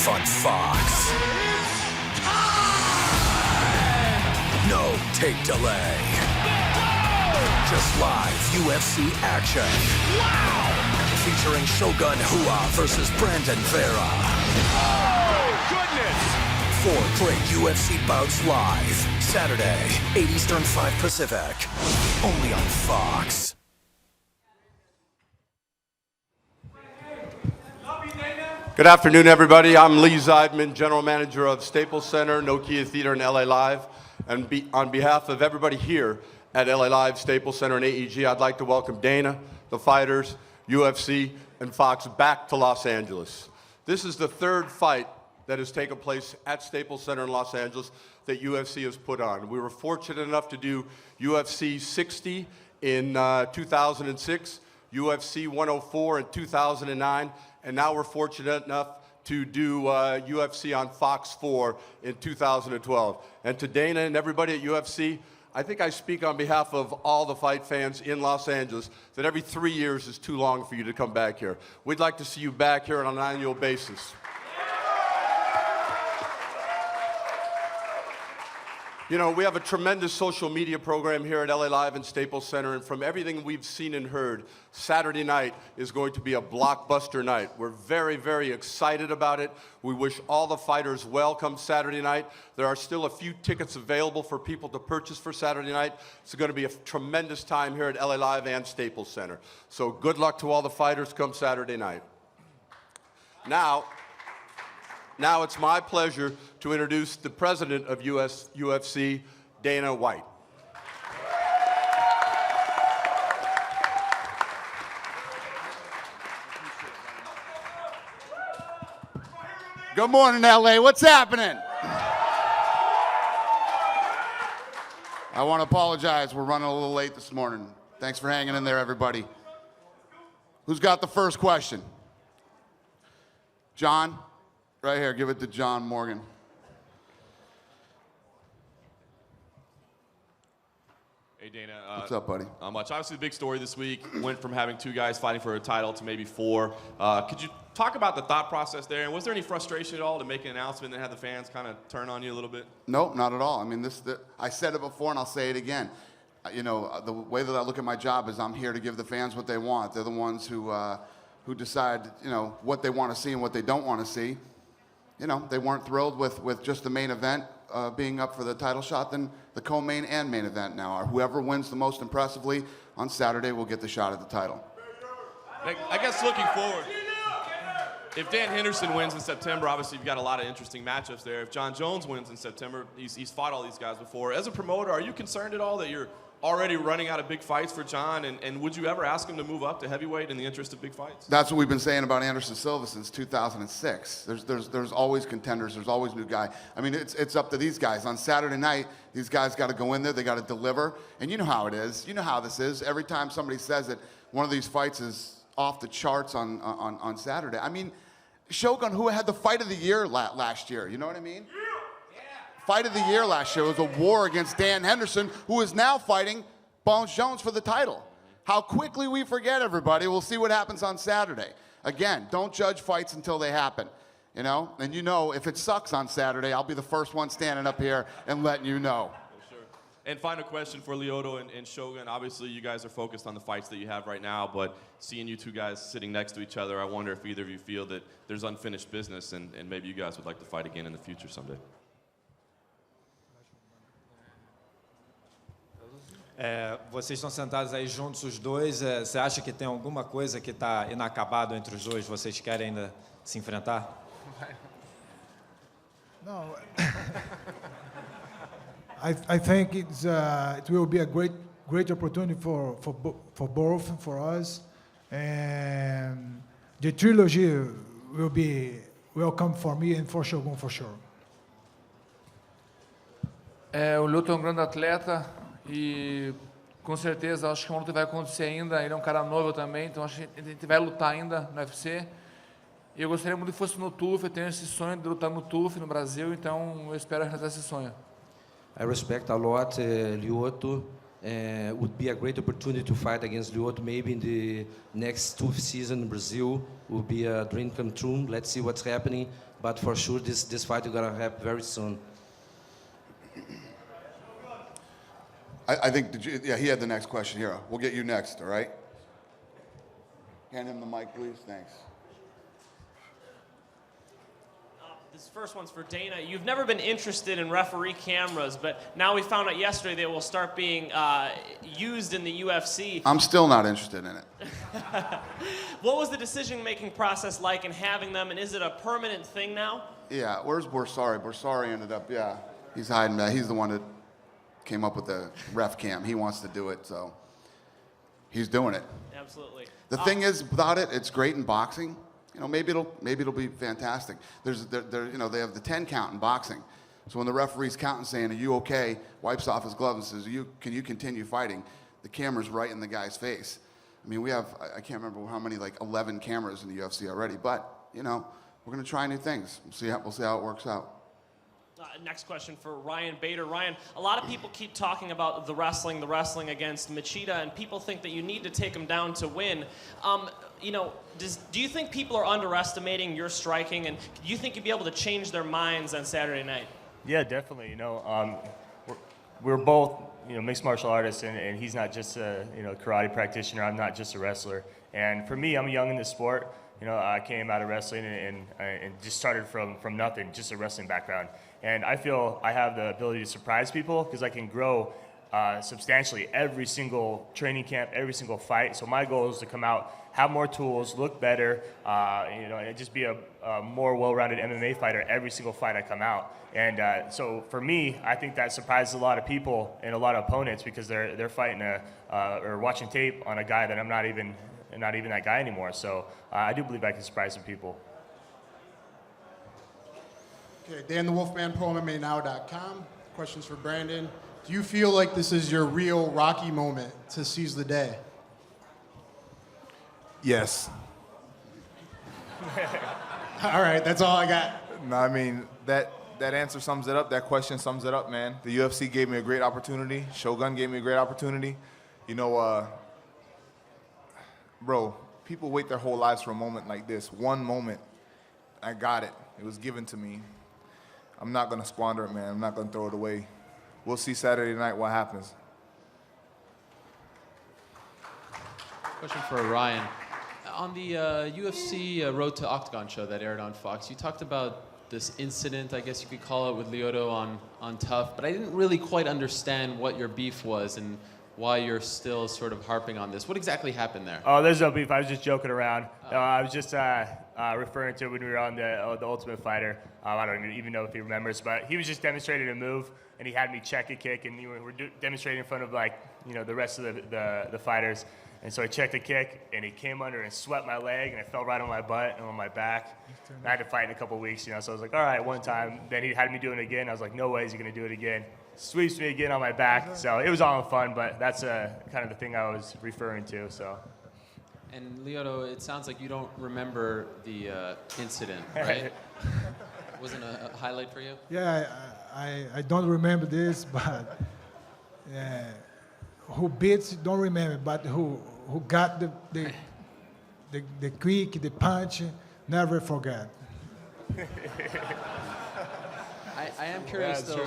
live on Fox. No tape delay. Just live UFC action. Wow! Featuring Shogun versus Brandon Vera. Oh, goodness! 4 great UFC bouts live. Saturday, 8 Eastern, 5 Pacific. Only on Fox. Good afternoon, everybody. I'm Lee Zeidman, General Manager of Staples Center, Nokia Theater, and LA Live. And on behalf of everybody here at LA Live, Staples Center, and AEG, I'd like to welcome Dana, the fighters, UFC, and Fox back to Los Angeles. This is the third fight that has taken place at Staples Center in Los Angeles that UFC has put on. We were fortunate enough to do UFC 60 in 2006, UFC 104 in 2009, and now we're fortunate enough to do UFC on Fox 4 in 2012. And to Dana and everybody at UFC, I think I speak on behalf of all the fight fans in Los Angeles that every 3 years is too long for you to come back here. We'd like to see you back here on an annual basis. You know, we have a tremendous social media program here at LA Live and Staples Center, and from everything we've seen and heard, Saturday night is going to be a blockbuster night. We're very, very excited about it. We wish all the fighters well come Saturday night. There are still a few tickets available for people to purchase for Saturday night. It's going to be a tremendous time here at LA Live and Staples Center. So good luck to all the fighters come Saturday night. Now it's my pleasure to introduce the president of UFC, Dana White. Good morning, LA. What's happening? I want to apologize. We're running a little late this morning. Thanks for hanging in there, everybody. Who's got the first question? John? Right here, give it to John Morgan. Hey, Dana. What's up, buddy? Not much. Obviously, the big story this week went from having 2 guys fighting for a title to maybe 4. Could you talk about the thought process there? And was there any frustration at all to make an announcement and have the fans kind of turn on you a little bit? Nope, not at all. I mean, I said it before, and I'll say it again. You know, the way that I look at my job is I'm here to give the fans what they want. They're the ones who decide, you know, what they want to see and what they don't want to see. You know, they weren't thrilled with just the main event being up for the title shot, then the co-main and main event now are. Whoever wins the most impressively on Saturday will get the shot at the title. I guess looking forward, if Dan Henderson wins in September, obviously you've got a lot of interesting matchups there. If John Jones wins in September, he's fought all these guys before. As a promoter, are you concerned at all that you're already running out of big fights for John, and would you ever ask him to move up to heavyweight in the interest of big fights? That's what we've been saying about Anderson Silva since 2006. There's always contenders. There's always new guy. I mean, it's up to these guys. On Saturday night, these guys got to go in there. They got to deliver. And you know how it is. You know how this is. Every time somebody says that one of these fights is off the charts on Saturday. I mean, Shogun, who had the fight of the year last year, you know what I mean? Fight of the year last year was a war against Dan Henderson, who is now fighting Bones Jones for the title. How quickly we forget, everybody. We'll see what happens on Saturday. Again, don't judge fights until they happen, you know? And you know, if it sucks on Saturday, I'll be the first one standing up here and letting you know. For sure. And final question for Lyoto and Shogun. Obviously, you guys are focused on the fights that you have right now, but seeing you 2 guys sitting next to each other, I wonder if either of you feel that there's unfinished business and maybe you guys would like to fight again in the future someday. Vocês estão sentados aí juntos os dois. Você acha que tem alguma coisa que está inacabado entre os dois? Vocês querem ainda se enfrentar? No. I think it will be a great opportunity for both, for us, and the trilogy will be welcome for me and for Shogun for sure. O Lyoto é grande atleta. E com certeza acho que uma luta vai acontecer ainda. Ele é cara novo também, então acho que a gente vai lutar ainda no UFC. E eu gostaria muito que fosse no TUF. Eu tenho esse sonho de lutar no TUF no Brasil, então eu espero realizar esse sonho. I respect a lot Lyoto, would be a great opportunity to fight against Lyoto. Maybe in the next TUF season in Brazil will be a dream come true. Let's see what's happening, but for sure this fight is gonna happen very soon. I think, yeah, he had the next question here. We'll get you next, all right? Hand him the mic, please. Thanks. This first one's for Dana. You've never been interested in referee cameras, but now we found out yesterday they will start being used in the UFC. I'm still not interested in it. What was the decision-making process like in having them, and is it a permanent thing now? Yeah, where's Borsari? Borsari ended up, yeah. He's hiding that. He's the one that came up with the ref cam. He wants to do it, so he's doing it. Absolutely. The thing is, without it, it's great in boxing. You know, maybe it'll be fantastic. You know, they have the 10 count in boxing. So when the referee's counting saying, "Are you okay?" wipes off his glove and says, "Can you continue fighting?" The camera's right in the guy's face. I mean, we have, I can't remember how many, like 11 cameras in the UFC already, but, you know, we're going to try new things. We'll see how it works out. Next question for Ryan Bader. Ryan, a lot of people keep talking about the wrestling against Machida, and people think that you need to take him down to win. You know, do you think people are underestimating your striking, and do you think you'd be able to change their minds on Saturday night? Yeah, definitely. You know, we're both, you know, mixed martial artists, and he's not just a, you know, karate practitioner. I'm not just a wrestler. And for me, I'm young in the sport. You know, I came out of wrestling and just started from nothing, just a wrestling background. And I feel I have the ability to surprise people because I can grow substantially every single training camp, every single fight. So my goal is to come out, have more tools, look better, you know, and just be a more well-rounded MMA fighter every single fight I come out. And so for me, I think that surprises a lot of people and a lot of opponents because they're fighting or watching tape on a guy that I'm not even that guy anymore. So I do believe I can surprise some people. Okay, Dan the Wolfman, ProMMANow.com. Questions for Brandon. Do you feel like this is your real Rocky moment to seize the day? Yes. All right, that's all I got. No, I mean, that answer sums it up. That question sums it up, man. The UFC gave me a great opportunity. Shogun gave me a great opportunity. You know, bro, people wait their whole lives for a moment like this. One moment, I got it. It was given to me. I'm not going to squander it, man. I'm not going to throw it away. We'll see Saturday night what happens. Question for Ryan. On the UFC Road to Octagon show that aired on Fox, you talked about this incident, I guess you could call it, with Lyoto on TUF, but I didn't really quite understand what your beef was and why you're still sort of harping on this. What exactly happened there? Oh, there's no beef. I was just joking around. I was just referring to when we were on the Ultimate Fighter. I don't even know if he remembers, but he was just demonstrating a move, and he had me check a kick, and we were demonstrating in front of, like, you know, the rest of the fighters. And so I checked a kick, and he came under and swept my leg, and it fell right on my butt and on my back. And I had to fight in a couple weeks, you know. So I was like, all right, one time. Then he had me doing it again. I was like, no way is he going to do it again. Sweeps me again on my back. So it was all in fun, but that's kind of the thing I was referring to. So. And Lyoto, it sounds like you don't remember the incident, right? Wasn't a highlight for you? Yeah, I don't remember this, but who beats don't remember, but who got the quick, the punch, never forget. I am curious, though,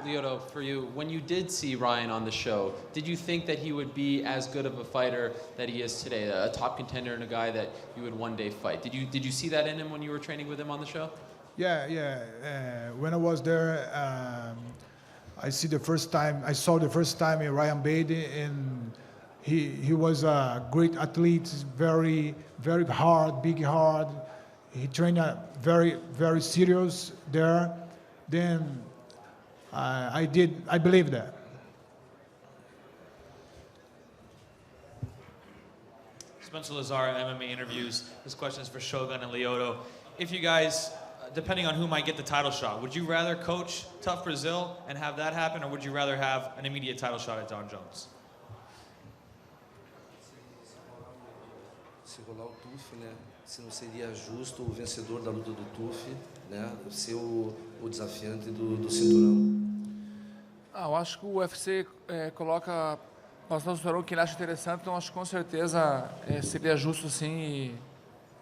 Lyoto, for you, when you did see Ryan on the show, did you think that he would be as good of a fighter that he is today, a top contender and a guy that you would one day fight? Did you see that in him when you were training with him on the show? Yeah. When I was there, I saw the first time in Ryan Bader, and he was a great athlete, very, very hard, big hard. He trained very, very serious there. Then I believe that. Spencer Lazar, MMA Interviews. This question is for Shogun and Lyoto. If you guys, depending on who might get the title shot, would you rather coach TUF Brazil and have that happen, or would you rather have an immediate title shot at Jon Jones? Se rolar o TUF, né? Se não seria justo o vencedor da luta do TUF, né, ser o desafiante do cinturão. Eu acho que o UFC coloca Nosso testosterona que ele acha interessante, então acho que com certeza seria justo sim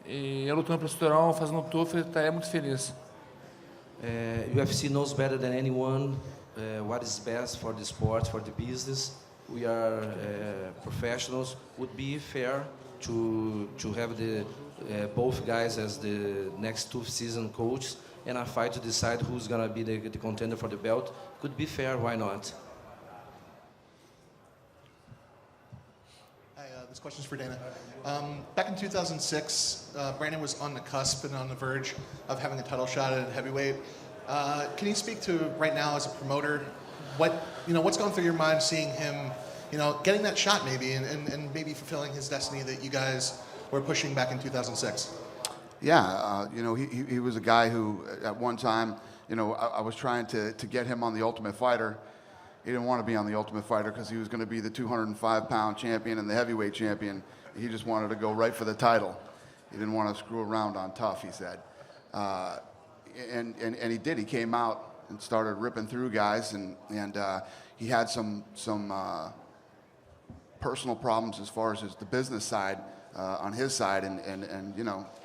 e eu lutando pelo testosterona, fazendo o TUF, eu estaria muito feliz. UFC knows better than anyone what is best for the sport, for the business. We are professionals. Would be fair to have the both guys as the next TUF season coaches and a fight to decide who's gonna be the contender for the belt. Could be fair, why not? Hi, this question's for Dana. Back in 2006, Brandon was on the cusp and on the verge of having a title shot at heavyweight. Can you speak to right now as a promoter, what's going through your mind seeing him, getting that shot maybe and maybe fulfilling his destiny that you guys were pushing back in 2006? Yeah, he was a guy who at one time, I was trying to get him on the Ultimate Fighter. He didn't want to be on the Ultimate Fighter because he was going to be the 205-pound champion and the heavyweight champion. He just wanted to go right for the title. He didn't want to screw around on tough, he said. And he did. He came out and started ripping through guys, and he had some personal problems as far as the business side on his side, and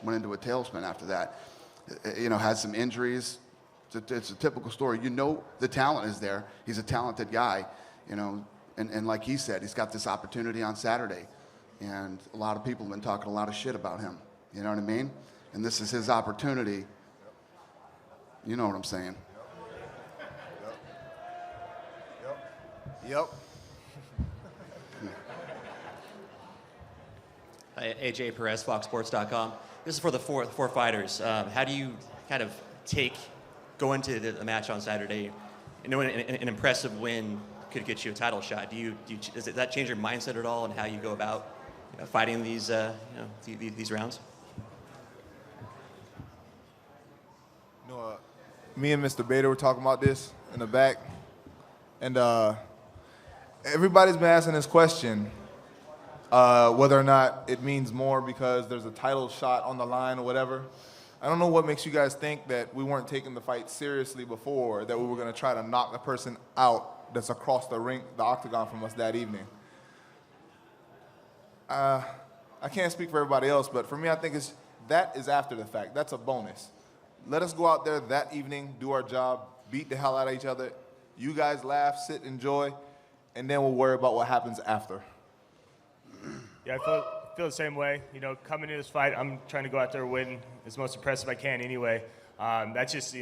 went into a tailspin after that. Had some injuries. It's a typical story. The talent is there. He's a talented guy, and like he said, he's got this opportunity on Saturday, and a lot of people have been talking a lot of shit about him. You know what I mean? And this is his opportunity. You know what I'm saying? Yep. Hi, AJ Perez, FoxSports.com. This is for the four fighters. How do you kind of go into the match on Saturday, knowing an impressive win could get you a title shot? Does that change your mindset at all and how you go about fighting these rounds? Me and Mr. Bader were talking about this in the back, and everybody's been asking this question, whether or not it means more because there's a title shot on the line or whatever. I don't know what makes you guys think that we weren't taking the fight seriously before, that we were going to try to knock the person out that's across the ring, the octagon from us that evening. I can't speak for everybody else, but for me, I think that is after the fact. That's a bonus. Let us go out there that evening, do our job, beat the hell out of each other. You guys laugh, sit, enjoy, and then we'll worry about what happens after. Yeah, I feel the same way. Coming into this fight, I'm trying to go out there and win as most impressive I can anyway. That's just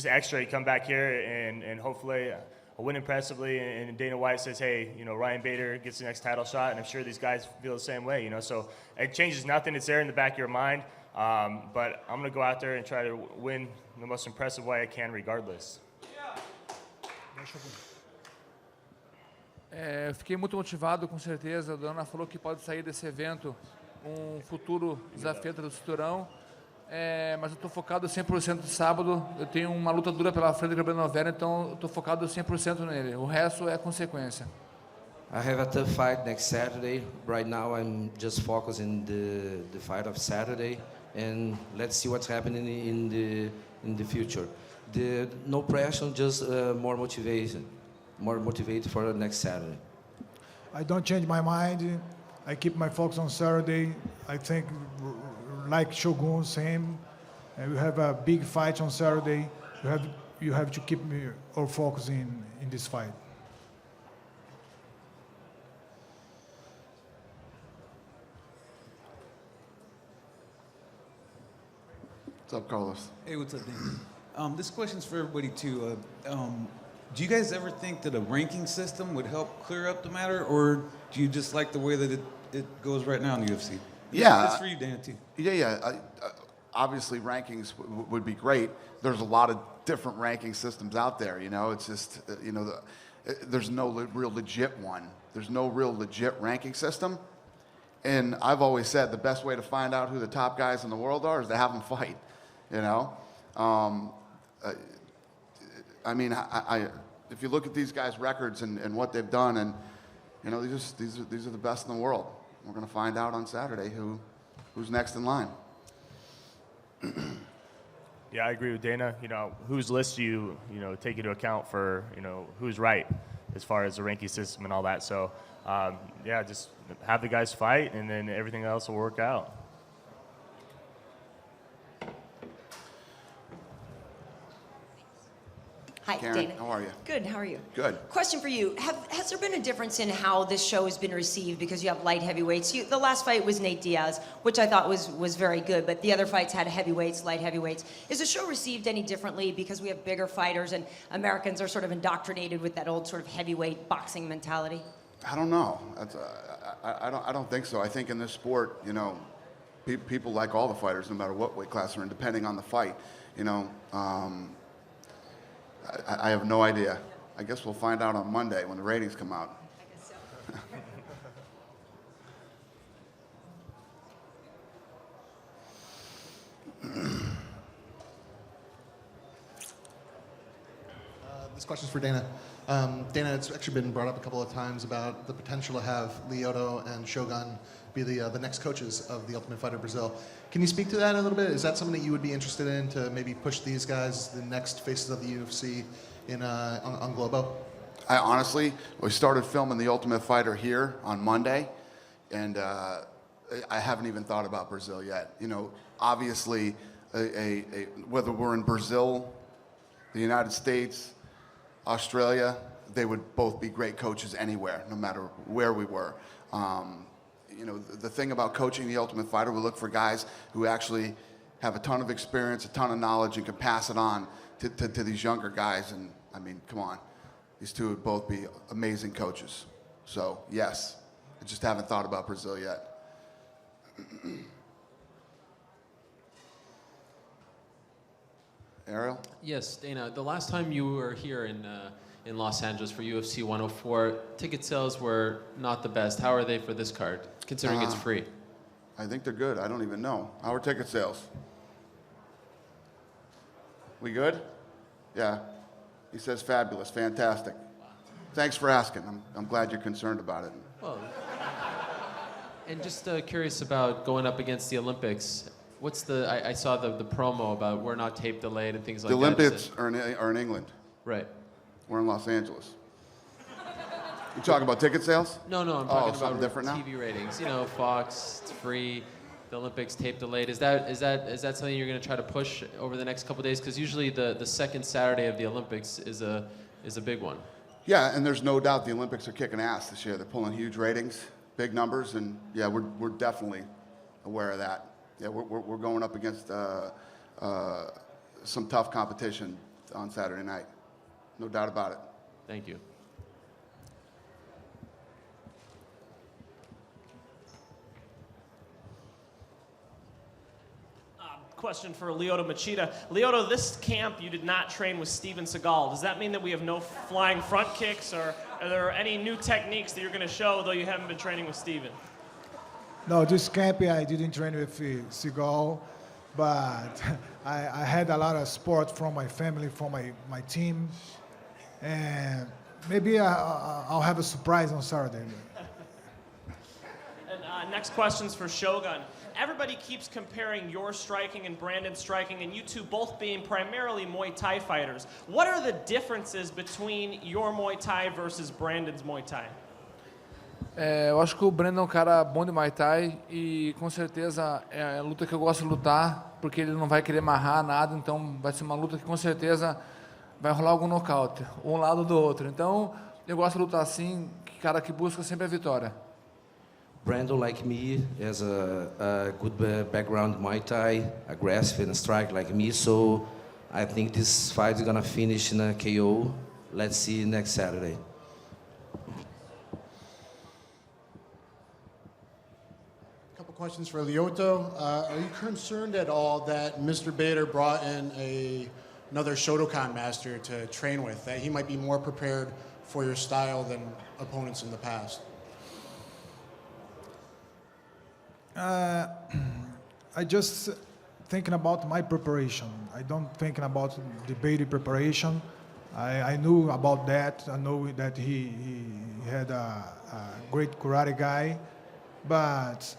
extra. You come back here and hopefully I win impressively, and Dana White says, hey, Ryan Bader gets the next title shot, and I'm sure these guys feel the same way, So it changes nothing. It's there in the back of your mind. But I'm going to go out there and try to win the most impressive way I can regardless. Fiquei muito motivado, com certeza. A Dana falou que pode sair desse evento futuro desafio do cinturão. Mas eu estou focado 100% de sábado. Eu tenho uma luta dura pela frente com o Vera, então eu estou focado 100% nele. O resto é consequência. I have a tough fight next Saturday. Right now, I'm just focused in the fight of Saturday, and let's see what's happening in the future. No pressure, just more motivated for next Saturday. I don't change my mind. I keep my focus on Saturday. I think, like Shogun, same. We have a big fight on Saturday. You have to keep our focus in this fight. What's up, Carlos? Hey, what's up, Dan? This question's for everybody too. Do you guys ever think that a ranking system would help clear up the matter, or do you just like the way that it goes right now in the UFC? Yeah. It's for you, Dan, too. Yeah. Obviously, rankings would be great. There's a lot of different ranking systems out there. It's just there's no real legit one. There's no real legit ranking system. And I've always said the best way to find out who the top guys in the world are is to have them fight. If you look at these guys' records and what they've done, and these are the best in the world. We're going to find out on Saturday who's next in line. Yeah, I agree with Dana. Whose list you take into account for who's right. as far as the ranking system and all that. So, yeah, just have the guys fight, and then everything else will work out. Hi, Karen, Dana. how are you? Good, how are you? Good. Question for you. Has there been a difference in how this show has been received because you have light heavyweights? The last fight was Nate Diaz, which I thought was very good, but the other fights had heavyweights, light heavyweights. Is the show received any differently because we have bigger fighters and Americans are sort of indoctrinated with that old sort of heavyweight boxing mentality? I don't know. I don't think so. I think in this sport, you know, people like all the fighters, no matter what weight class they're in, depending on the fight. You know, I have no idea. I guess we'll find out on Monday when the ratings come out. I guess so. This question's for Dana. Dana, it's actually been brought up a couple of times about the potential to have Lyoto and Shogun be the next coaches of the Ultimate Fighter Brazil. Can you speak to that a little bit? Is that something that you would be interested in, to maybe push these guys, the next faces of the UFC, on Globo? I honestly, we started filming The Ultimate Fighter here on Monday, and I haven't even thought about Brazil yet. You know, obviously, whether we're in Brazil, the United States, Australia, they would both be great coaches anywhere, no matter where we were. You know, the thing about coaching The Ultimate Fighter, we look for guys who actually have a ton of experience, a ton of knowledge, and can pass it on to these younger guys. And I mean, come on, these two would both be amazing coaches. So yes, I just haven't thought about Brazil yet. Ariel? Yes, Dana, the last time you were here in Los Angeles for UFC 104, ticket sales were not the best. How are they for this card, considering it's free? I think they're good. I don't even know. How are ticket sales? We good? Yeah. He says fabulous, fantastic. Thanks for asking. I'm glad you're concerned about it. Well, and just curious about going up against the Olympics. What's I saw the promo about we're not tape delayed and things like that. The Olympics are in England. Right. We're in Los Angeles. You talking about ticket sales? No, I'm talking something about different now? TV ratings. You know, Fox, it's free. The Olympics tape delayed. Is that something you're going to try to push over the next couple of days? Because usually the second Saturday of the Olympics is a big one. Yeah, and there's no doubt the Olympics are kicking ass this year. They're pulling huge ratings, big numbers, and yeah, we're definitely aware of that. Yeah, we're going up against some tough competition on Saturday night. No doubt about it. Thank you. Question for Lyoto Machida. Lyoto, this camp you did not train with Steven Seagal. Does that mean that we have no flying front kicks, or are there any new techniques that you're going to show, though you haven't been training with Steven? No, this camp I didn't train with Seagal, but I had a lot of support from my family, from my team, and maybe I'll have a surprise on Saturday. And next question's for Shogun. Everybody keeps comparing your striking and Brandon's striking, and you two both being primarily Muay Thai fighters. What are the differences between your Muay Thai versus Brandon's Muay Thai? Eu acho que o Brandon é um cara bom de Muay Thai e com certeza é a luta que eu gosto de lutar, porque ele não vai querer amarrar nada, então vai ser uma luta que com certeza vai rolar algum nocaute, um lado ou do outro. Então eu gosto de lutar assim, cara que busca sempre a vitória. Brandon, like me, has a good background in Muay Thai, aggressive and strike like me, so I think this fight is going to finish in a KO. Let's see next Saturday. A couple questions for Lyoto. Are you concerned at all that Mr. Bader brought in another Shotokan master to train with, that he might be more prepared for your style than opponents in the past? I just thinking about my preparation. I don't thinking about the Bader preparation. I knew about that. I know that he had a great karate guy, but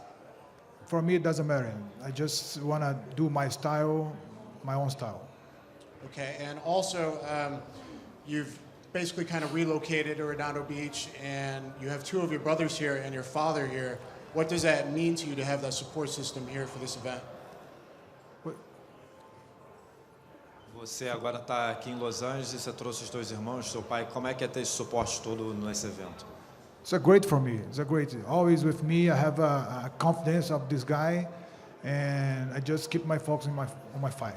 for me it doesn't matter. I just want to do my style, my own style. Okay, and also you've basically kind of relocated to Redondo Beach, and you have two of your brothers here and your father here. What does that mean to you to have that support system here for this event? Você agora está aqui em Los Angeles e você trouxe os dois irmãos, seu pai. Como é que é ter esse suporte todo nesse evento? It's a great for me. It's a great. Always with me. I have a confidence of this guy, and I just keep my focus on my fight.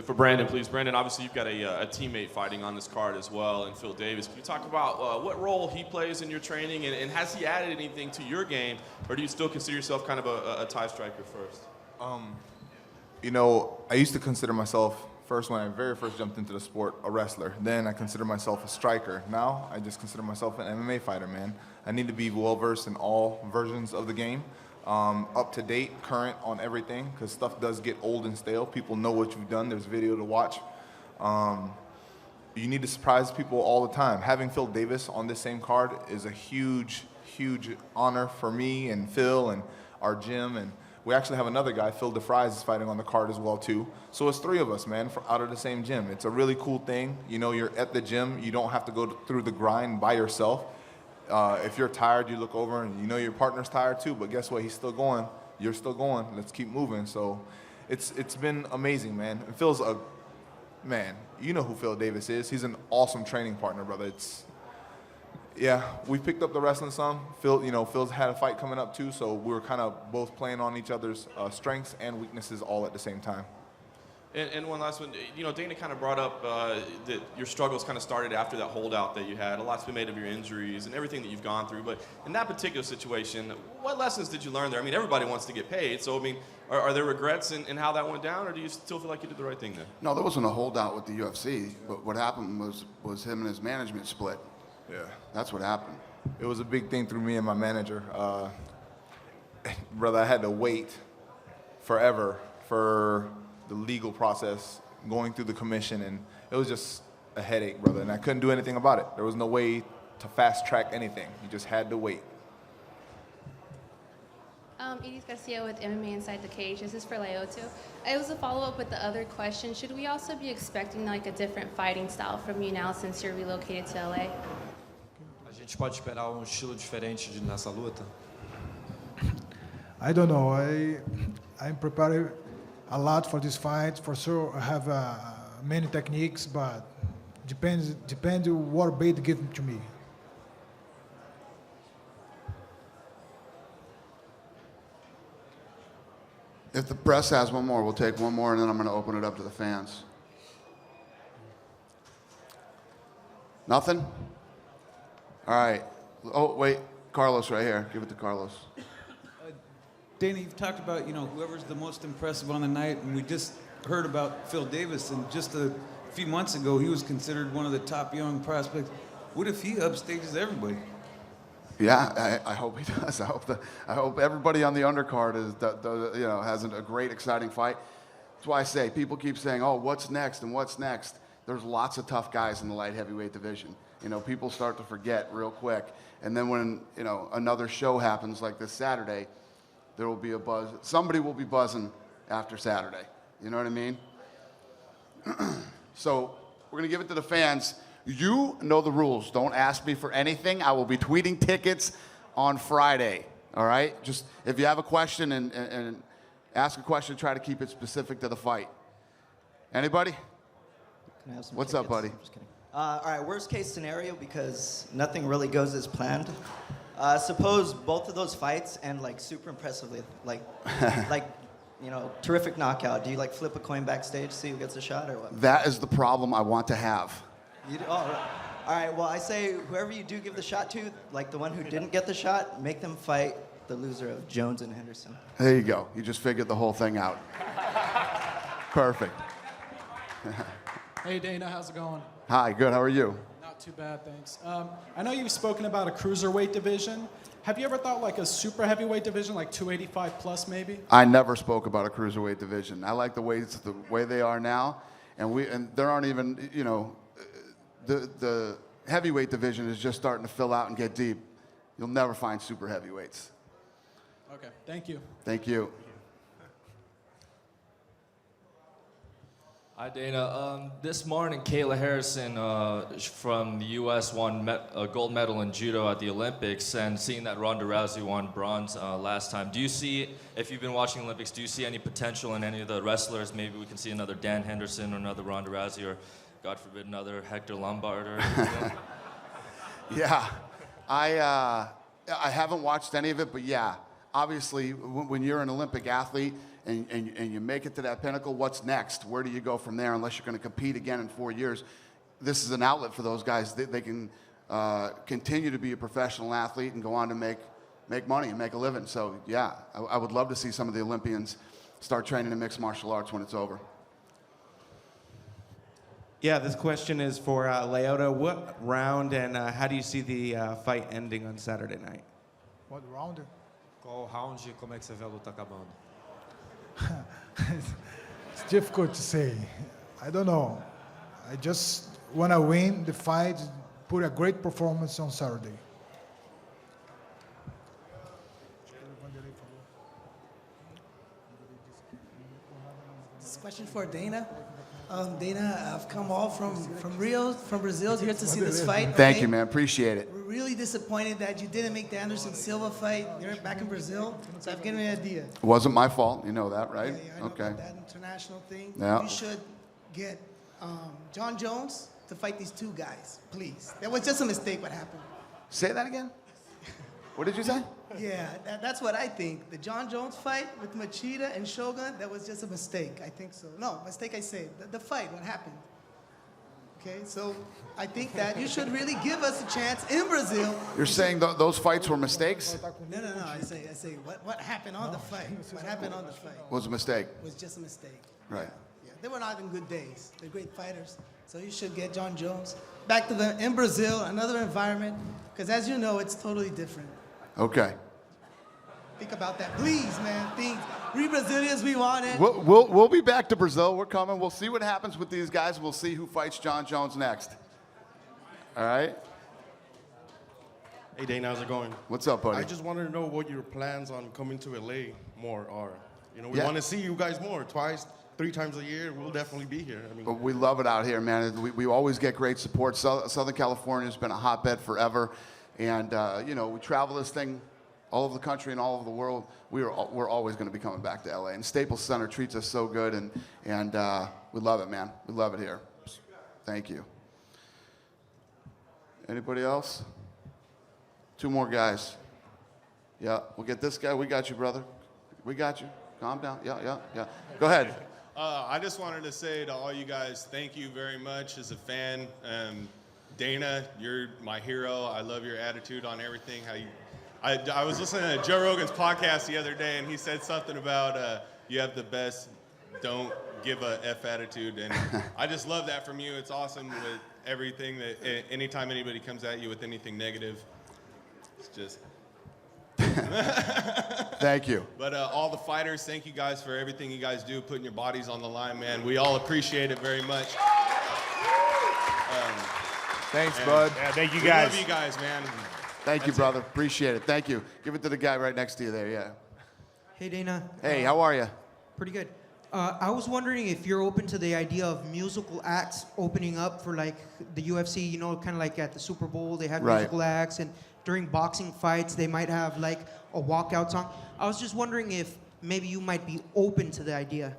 For Brandon, please. Brandon, obviously you've got a teammate fighting on this card as well, and Phil Davis. Can you talk about what role he plays in your training, and has he added anything to your game, or do you still consider yourself kind of a tie striker first? You know, I used to consider myself, first when I very first jumped into the sport, a wrestler. Then I considered myself a striker. Now I just consider myself an MMA fighter, man. I need to be well-versed in all versions of the game. Up to date, current on everything, because stuff does get old and stale. People know what you've done. There's video to watch. You need to surprise people all the time. Having Phil Davis on this same card is a huge, huge honor for me and Phil and our gym. And we actually have another guy, Phil DeFries, is fighting on the card as well too. So it's three of us, man, out of the same gym. It's a really cool thing. You know, you're at the gym. You don't have to go through the grind by yourself. If you're tired, you look over and you know your partner's tired too, but guess what? He's still going. You're still going. Let's keep moving. So it's been amazing, man. And Phil's a man. You know who Phil Davis is. He's an awesome training partner, brother. Yeah, we picked up the wrestling some. Phil's had a fight coming up too, so we were kind of both playing on each other's strengths and weaknesses all at the same time. And one last one, you know, Dana kind of brought up that your struggles kind of started after that holdout that you had. A lot's been made of your injuries and everything that you've gone through. But in that particular situation, what lessons did you learn there? I mean, everybody wants to get paid. So, I mean, are there regrets in how that went down, or do you still feel like you did the right thing there? No, there wasn't a holdout with the UFC. But what happened was him and his management split. Yeah. That's what happened. It was a big thing through me and my manager. Brother, I had to wait forever for the legal process, going through the commission, and it was just a headache, brother, and I couldn't do anything about it. There was no way to fast track anything. You just had to wait. Edith Garcia with MMA Inside the Cage. This is for Lyoto. It was a follow-up with the other question. Should we also be expecting like a different fighting style from you now since you're relocated to LA? A gente pode esperar estilo diferente nessa luta? I don't know. I'm prepared a lot for this fight. For sure, I have many techniques, but depends what bait give to me. If the press has one more, we'll take one more, and then I'm going to open it up to the fans. Nothing? All right. Oh, wait. Carlos right here. Give it to Carlos. Dana, you've talked about, whoever's the most impressive on the night, and we just heard about Phil Davis, and just a few months ago, he was considered one of the top young prospects. What if he upstages everybody? Yeah, I hope he does. I hope everybody on the undercard has a great, exciting fight. That's why I say people keep saying, "Oh, what's next?" and "What's next?" There's lots of tough guys in the light heavyweight division. People start to forget real quick, and then when another show happens like this Saturday, there will be a buzz. Somebody will be buzzing after Saturday. You know what I mean? So we're gonna give it to the fans. You know the rules. Don't ask me for anything. I will be tweeting tickets on Friday. All right? Just if you have a question and ask a question, try to keep it specific to the fight. Anybody? Can I have some What's tickets? up, buddy? I'm just kidding. All right, worst case scenario, because nothing really goes as planned. Suppose both of those fights end like super impressively, like terrific knockout. Do you flip a coin backstage, see who gets a shot, or what? That is the problem I want to have. All right, well, I say whoever you do give the shot to, like the one who didn't get the shot, make them fight the loser of Jones and Henderson. There you go. You just figured the whole thing out. Perfect. Hey, Dana, how's it going? Hi, good. How are you? Not too bad, thanks. I know you've spoken about a cruiserweight division. Have you ever thought like a super heavyweight division, like 285 plus maybe? I never spoke about a cruiserweight division. I like the way they are now, and there aren't even, the heavyweight division is just starting to fill out and get deep. You'll never find super heavyweights. Okay, thank you. Thank you. Hi, Dana. This morning, Kayla Harrison from the U.S. won a gold medal in judo at the Olympics, and seeing that Ronda Rousey won bronze last time. Do you see, if you've been watching Olympics, do you see any potential in any of the wrestlers? Maybe we can see another Dan Henderson or another Ronda Rousey, or God forbid, another Hector Lombard or anything? Yeah, I haven't watched any of it, but yeah, obviously when you're an Olympic athlete and you make it to that pinnacle, what's next? Where do you go from there unless you're going to compete again in 4 years? This is an outlet for those guys. They can continue to be a professional athlete and go on to make money and make a living. So yeah, I would love to see some of the Olympians start training in mixed martial arts when it's over. Yeah, this question is for Lyoto. What round and how do you see the fight ending on Saturday night? What round? Qual round e como é que você vê a luta acabando? It's difficult to say. I don't know. I just want to win the fight, put a great performance on Saturday. This question for Dana. Dana, I've come all from Rio, from Brazil, here to see this fight. Thank you, man. Appreciate it. We're really disappointed that you didn't make the Anderson Silva fight. You're back in Brazil, so I've given you an idea. It wasn't my fault. You know that, right? Yeah, I know Okay. about that international thing. Yeah. You should get John Jones to fight these two guys, please. That was just a mistake what happened. Say that again? What did you say? Yeah, that's what I think. The John Jones fight with Machida and Shogun, that was just a mistake. I think so. No, mistake I say. The fight, what happened? Okay, so I think that you should really give us a chance in Brazil. You're saying those fights were mistakes? No. I say what happened on the fight? What happened on the fight? Was a mistake. Was just a mistake. Right. Yeah, they were not in good days. They're great fighters. So you should get John Jones back to the in Brazil, another environment, because as you know, it's totally different. Okay. Think about that, please, man. Think, we Brazilians, we want it. We'll be back to Brazil. We're coming. We'll see what happens with these guys. We'll see who fights John Jones next. All right. Hey, Dana, how's it going? What's up, buddy? I just wanted to know what your plans on coming to LA more are. You know, we Yeah. want to see you guys more, twice, 3 times a year. We'll definitely be here. I mean, But we love it out here, man. We always get great support. Southern California has been a hotbed forever. And, you know, we travel this thing all over the country and all over the world. We're always going to be coming back to LA. And Staples Center treats us so good, and we love it, man. We love it here. Thank you. Anybody else? 2 more guys. Yeah, we'll get this guy. We got you, brother. We got you. Calm down. Yeah. Go ahead. I just wanted to say to all you guys, thank you very much as a fan. Dana, you're my hero. I love your attitude on everything. I was listening to Joe Rogan's podcast the other day, and he said something about you have the best don't give a F attitude, and I just love that from you. It's awesome with everything that anytime anybody comes at you with anything negative, it's just... Thank you. But all the fighters, thank you guys for everything you guys do, putting your bodies on the line, man. We all appreciate it very much. Thanks, bud. Yeah, thank you we guys. love you guys, man. Thank you, brother. Appreciate it. Thank you. Give it to the guy right next to you there, yeah. Hey, Dana. Hey, how are you? Pretty good. I was wondering if you're open to the idea of musical acts opening up for like the UFC, you know, kind of like at the Super Bowl, they have Right. musical acts, and during boxing fights, they might have like a walkout song. I was just wondering if maybe you might be open to the idea.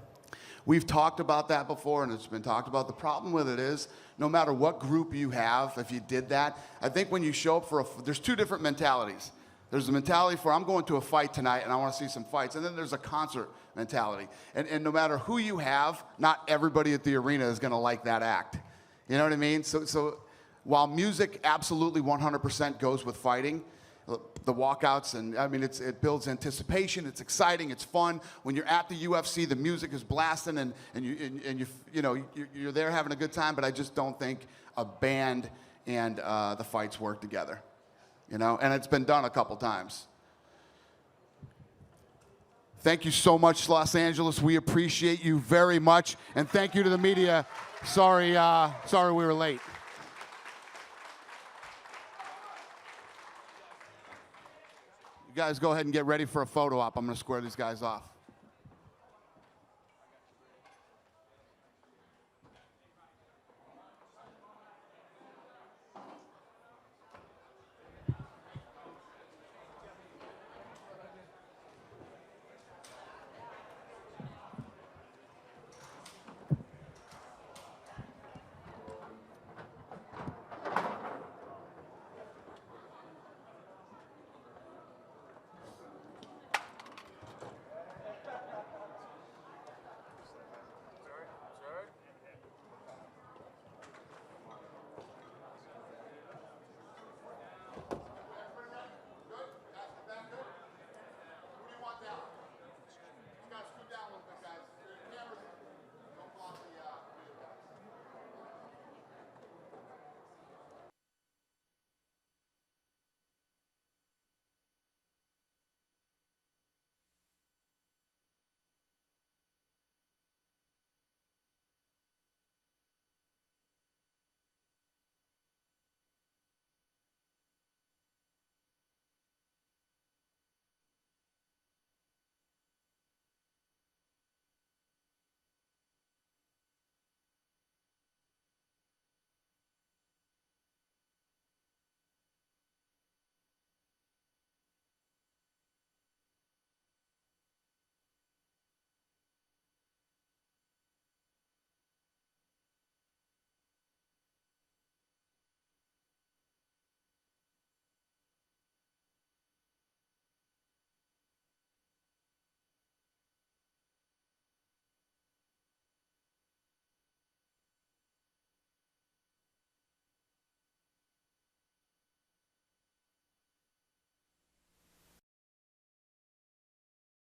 We've talked about that before, and it's been talked about. The problem with it is, no matter what group you have, if you did that, I think when you show up for there's 2 different mentalities. There's the mentality for, I'm going to a fight tonight, and I want to see some fights. And then there's a concert mentality. And no matter who you have, not everybody at the arena is going to like that act. You know what I mean? So while music absolutely 100% goes with fighting, the walkouts, and I mean, it builds anticipation. It's exciting. It's fun. When you're at the UFC, the music is blasting, and you're there having a good time. But I just don't think a band and the fights work together. You know, and it's been done a couple times. Thank you so much, Los Angeles. We appreciate you very much, and thank you to the media. Sorry we were late. You guys go ahead and get ready for a photo op. I'm going to square these guys off.